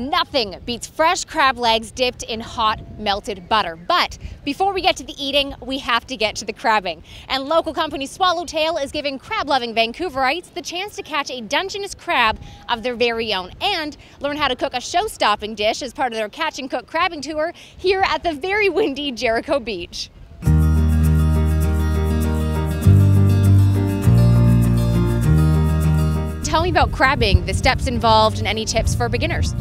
Nothing beats fresh crab legs dipped in hot, melted butter. But before we get to the eating, we have to get to the crabbing. And local company Swallowtail is giving crab-loving Vancouverites the chance to catch a Dungeness crab of their very own and learn how to cook a show-stopping dish as part of their Catch and Cook crabbing tour here at the very windy Jericho Beach. Tell me about crabbing, the steps involved, and any tips for beginners.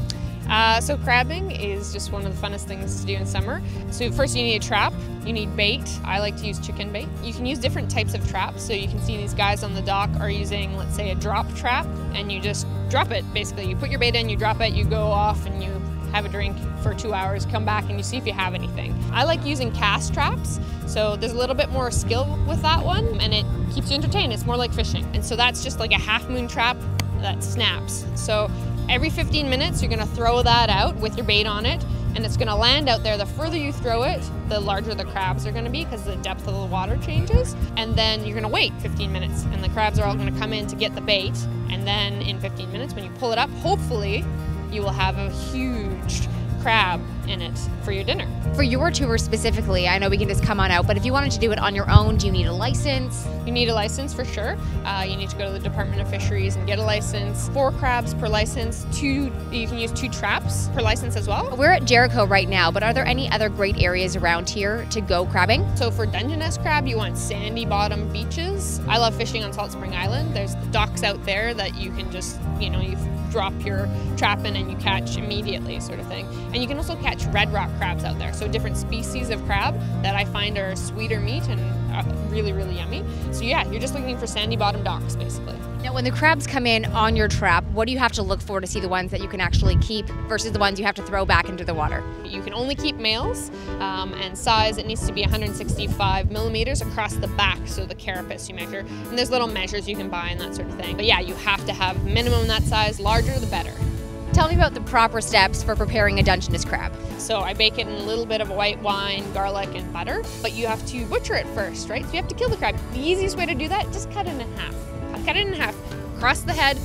So crabbing is just one of the funnest things to do in summer. So first you need a trap, you need bait. I like to use chicken bait. You can use different types of traps. So you can see these guys on the dock are using, let's say, a drop trap, and you just drop it. Basically, you put your bait in, you drop it, you go off and you have a drink for 2 hours, come back and you see if you have anything. I like using cast traps. So there's a little bit more skill with that one and it keeps you entertained. It's more like fishing. And so that's just like a half moon trap that snaps. So every 15 minutes, you're gonna throw that out with your bait on it, and it's gonna land out there. The further you throw it, the larger the crabs are gonna be because the depth of the water changes. And then you're gonna wait 15 minutes, and the crabs are all gonna come in to get the bait. And then in 15 minutes, when you pull it up, hopefully you will have a huge crab in it for your dinner. For your tour specifically, I know we can just come on out, but if you wanted to do it on your own, do you need a license? You need a license for sure. You need to go to the Department of Fisheries and get a license. 4 crabs per license. You can use 2 traps per license as well. We're at Jericho right now, but are there any other great areas around here to go crabbing? So for Dungeness crab, you want sandy bottom beaches. I love fishing on Salt Spring Island. There's docks out there that you can just, you drop your trap in and you catch immediately, sort of thing. And you can also catch red rock crabs out there. So different species of crab that I find are sweeter meat and really, really yummy. So yeah, you're just looking for sandy bottom docks, basically. Now, when the crabs come in on your trap, what do you have to look for to see the ones that you can actually keep versus the ones you have to throw back into the water? You can only keep males, and size, it needs to be 165 millimeters across the back, so the carapace you measure. And there's little measures you can buy and that sort of thing. But yeah, you have to have minimum that size, larger the better. Tell me about the proper steps for preparing a Dungeness crab. So I bake it in a little bit of white wine, garlic, and butter, but you have to butcher it first, right? So you have to kill the crab. The easiest way to do that, just cut it in half. Cut it in half, across the head,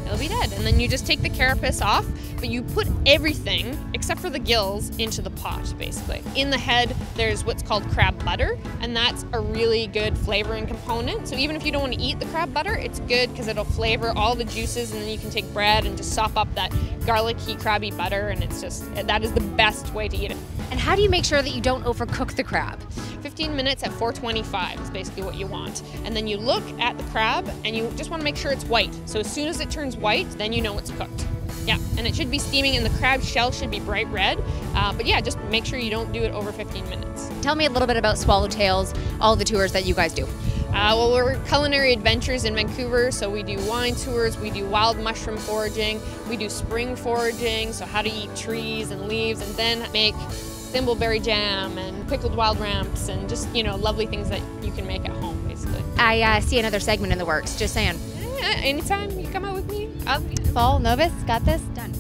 it'll be dead. And then you just take the carapace off, but you put everything, except for the gills, into the pot, basically. In the head, there's what's called crab butter, and that's a really good flavoring component. So even if you don't want to eat the crab butter, it's good because it'll flavor all the juices, and then you can take bread and just sop up that garlicky, crabby butter, and it's just, that is the best way to eat it. And how do you make sure that you don't overcook the crab? 15 minutes at 425 is basically what you want. And then you look at the crab and you just want to make sure it's white. So as soon as it turns white, then you know it's cooked. Yeah, and it should be steaming and the crab shell should be bright red. But yeah, just make sure you don't do it over 15 minutes. Tell me a little bit about Swallowtails, all the tours that you guys do. Well, we're culinary adventures in Vancouver, so we do wine tours, we do wild mushroom foraging, we do spring foraging, so how to eat trees and leaves, and then make thimbleberry jam and pickled wild ramps and just, lovely things that you can make at home, basically. I see another segment in the works, just saying. Yeah, anytime you come out with me, Fall, Novus, got this? Done.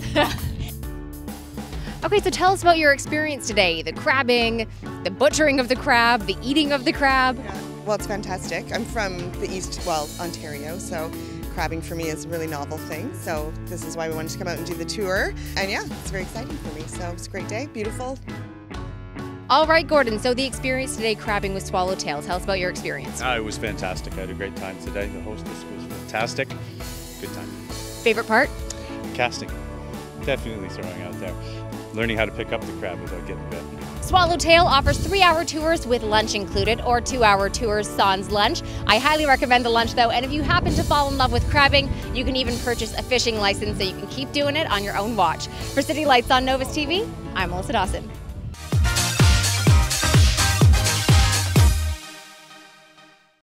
Okay, so tell us about your experience today. The crabbing, the butchering of the crab, the eating of the crab. Yeah. Well, it's fantastic. I'm from the East, Ontario, so crabbing for me is a really novel thing. So this is why we wanted to come out and do the tour. And yeah, it's very exciting for me. So it's a great day, beautiful. All right, Gordon, so the experience today crabbing with Swallowtail. Tell us about your experience. It was fantastic. I had a great time today. The hostess was fantastic. Good time. Favorite part? Casting. Definitely throwing out there. Learning how to pick up the crab without getting bit. Swallowtail offers 3-hour tours with lunch included, or 2-hour tours sans lunch. I highly recommend the lunch though, and if you happen to fall in love with crabbing, you can even purchase a fishing license so you can keep doing it on your own watch. For City Lights on Novus TV, I'm Melissa Dawson.